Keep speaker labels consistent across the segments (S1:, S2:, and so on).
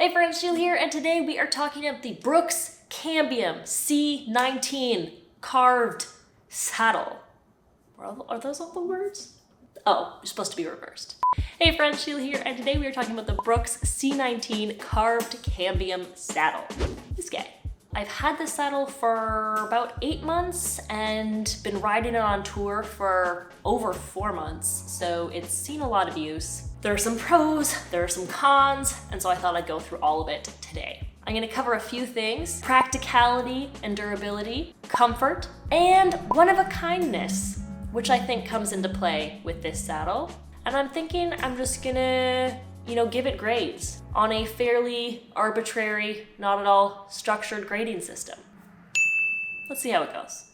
S1: Hey friends, Jill here, and today we are talking about the Brooks Cambium C19 carved saddle. Are those all the words? Oh, you're supposed to be reversed. Hey friends, Jill here, and today we are talking about the Brooks C19 carved Cambium saddle. This guy. I've had this saddle for about 8 months and been riding it on tour for over 4 months, so it's seen a lot of use. There are some pros, there are some cons, and so I thought I'd go through all of it today. I'm gonna cover a few things: practicality and durability, comfort, and one-of-a-kindness, which I think comes into play with this saddle. And I'm thinking I'm just gonna give it grades on a fairly arbitrary, not at all structured grading system. Let's see how it goes.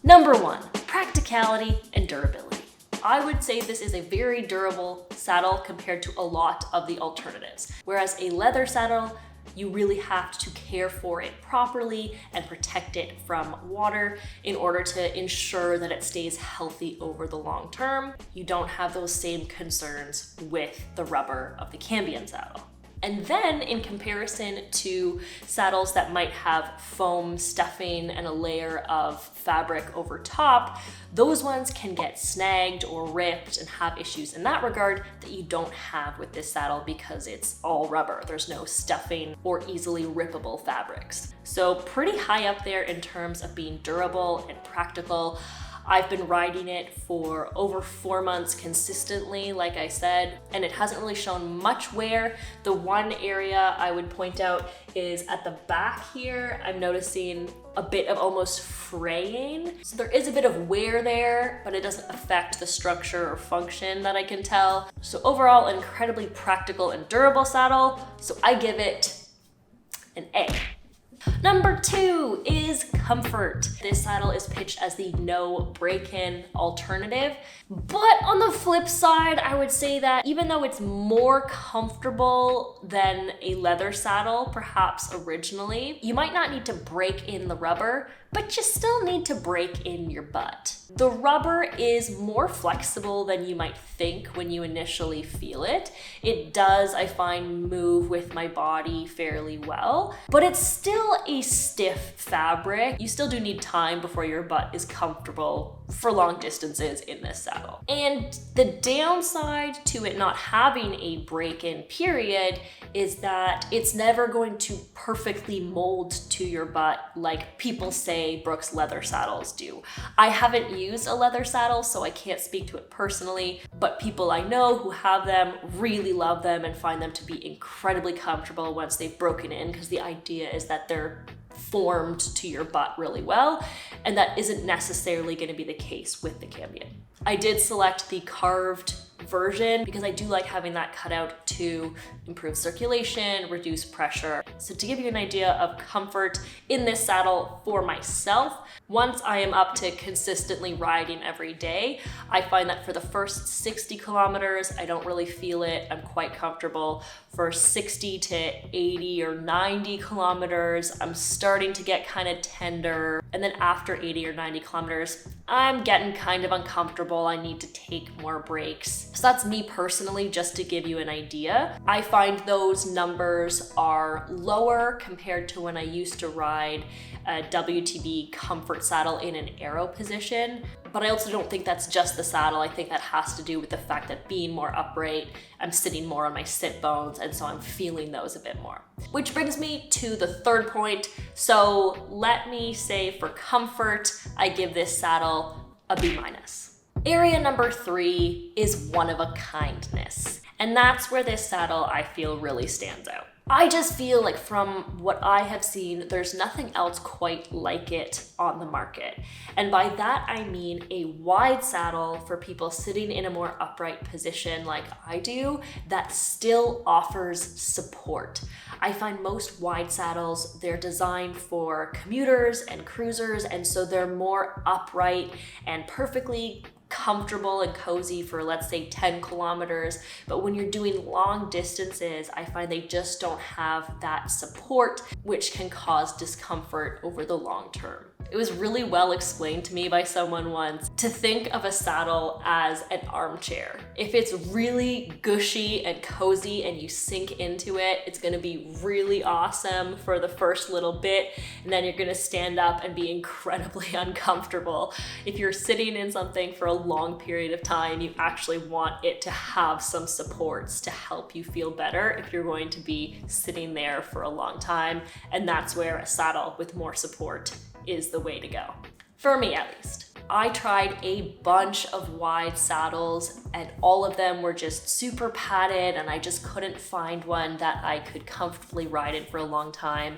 S1: Number 1, practicality and durability. I would say this is a very durable saddle compared to a lot of the alternatives. Whereas a leather saddle, you really have to care for it properly and protect it from water in order to ensure that it stays healthy over the long term. You don't have those same concerns with the rubber of the Cambium saddle. And then in comparison to saddles that might have foam stuffing and a layer of fabric over top, those ones can get snagged or ripped and have issues in that regard that you don't have with this saddle because it's all rubber. There's no stuffing or easily rippable fabrics. So pretty high up there in terms of being durable and practical. I've been riding it for over 4 months consistently, like I said, and it hasn't really shown much wear. The one area I would point out is at the back here. I'm noticing a bit of almost fraying. So there is a bit of wear there, but it doesn't affect the structure or function that I can tell. So overall, an incredibly practical and durable saddle. So I give it an A. Number 2 is comfort. This saddle is pitched as the no break-in alternative, but on the flip side, I would say that even though it's more comfortable than a leather saddle, perhaps originally, you might not need to break in the rubber, but you still need to break in your butt. The rubber is more flexible than you might think when you initially feel it. It does, I find, move with my body fairly well, but it's still a stiff fabric. You still do need time before your butt is comfortable for long distances in this saddle. And the downside to it not having a break-in period is that it's never going to perfectly mold to your butt like people say Brooks leather saddles do. I haven't used a leather saddle, so I can't speak to it personally, but people I know who have them really love them and find them to be incredibly comfortable once they've broken in, because the idea is that they're formed to your butt really well, and that isn't necessarily going to be the case with the Cambium. I did select the carved version because I do like having that cut out to improve circulation, reduce pressure. So to give you an idea of comfort in this saddle for myself, once I am up to consistently riding every day, I find that for the first 60 kilometers, I don't really feel it. I'm quite comfortable. For 60 to 80 or 90 kilometers, I'm starting to get kind of tender. And then after 80 or 90 kilometers, I'm getting kind of uncomfortable. I need to take more breaks. So that's me personally, just to give you an idea. I find those numbers are lower compared to when I used to ride a WTB comfort saddle in an aero position. But I also don't think that's just the saddle. I think that has to do with the fact that being more upright, I'm sitting more on my sit bones, and so I'm feeling those a bit more. Which brings me to the third point. So let me say for comfort, I give this saddle a B-. Area number 3 is one-of-a-kindness. And that's where this saddle, I feel, really stands out. I just feel like from what I have seen, there's nothing else quite like it on the market. And by that, I mean a wide saddle for people sitting in a more upright position like I do that still offers support. I find most wide saddles, they're designed for commuters and cruisers, and so they're more upright and perfectly comfortable and cozy for, let's say, 10 kilometers. But when you're doing long distances, I find they just don't have that support, which can cause discomfort over the long term. It was really well explained to me by someone once to think of a saddle as an armchair. If it's really gushy and cozy and you sink into it, it's gonna be really awesome for the first little bit, and then you're gonna stand up and be incredibly uncomfortable. If you're sitting in something for a long period of time, you actually want it to have some supports to help you feel better if you're going to be sitting there for a long time, and that's where a saddle with more support is the way to go. For me, at least. I tried a bunch of wide saddles and all of them were just super padded, and I just couldn't find one that I could comfortably ride in for a long time.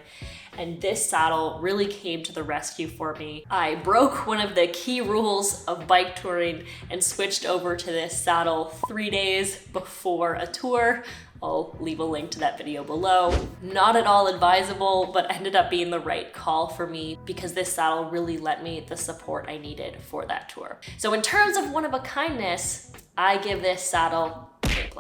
S1: And this saddle really came to the rescue for me. I broke one of the key rules of bike touring and switched over to this saddle 3 days before a tour. I'll leave a link to that video below. Not at all advisable, but ended up being the right call for me because this saddle really lent me the support I needed for that tour. So in terms of one-of-a-kindness, I give this saddle A+.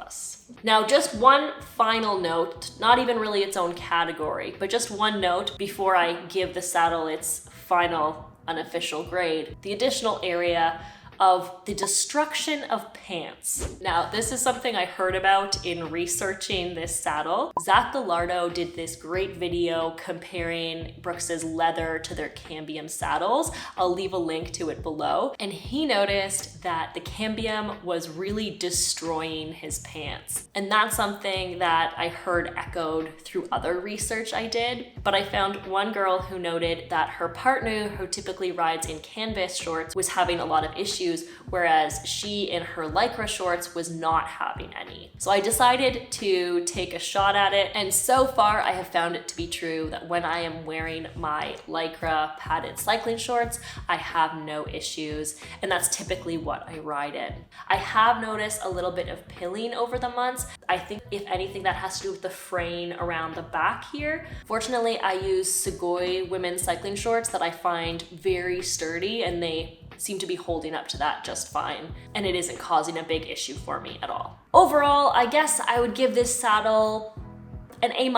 S1: Now, just one final note, not even really its own category, but just one note before I give the saddle its final unofficial grade. The additional area of the destruction of pants. Now, this is something I heard about in researching this saddle. Zach Gallardo did this great video comparing Brooks's leather to their Cambium saddles. I'll leave a link to it below. And he noticed that the Cambium was really destroying his pants. And that's something that I heard echoed through other research I did. But I found one girl who noted that her partner, who typically rides in canvas shorts, was having a lot of issues, whereas she in her Lycra shorts was not having any. So I decided to take a shot at it, and so far I have found it to be true that when I am wearing my Lycra padded cycling shorts, I have no issues, and that's typically what I ride in. I have noticed a little bit of pilling over the months. I think if anything that has to do with the fraying around the back here. Fortunately, I use Sugoi women's cycling shorts that I find very sturdy, and they seem to be holding up to that just fine, and it isn't causing a big issue for me at all. Overall, I guess I would give this saddle an A-.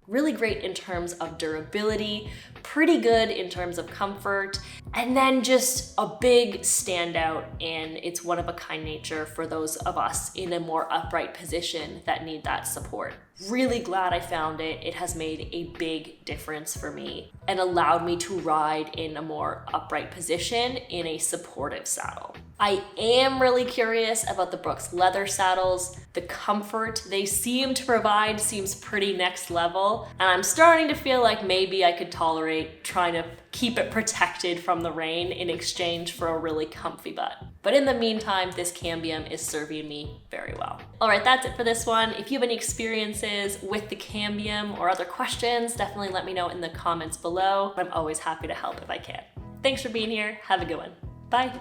S1: Really great in terms of durability, pretty good in terms of comfort, and then just a big standout in its one-of-a-kind nature for those of us in a more upright position that need that support. Really glad I found it. It has made a big difference for me and allowed me to ride in a more upright position in a supportive saddle. I am really curious about the Brooks leather saddles. The comfort they seem to provide seems pretty next level, and I'm starting to feel like maybe I could tolerate trying to keep it protected from the rain in exchange for a really comfy butt. But in the meantime, this Cambium is serving me very well. All right, that's it for this one. If you have any experiences with the Cambium or other questions, definitely let me know in the comments below. I'm always happy to help if I can. Thanks for being here. Have a good one. Bye.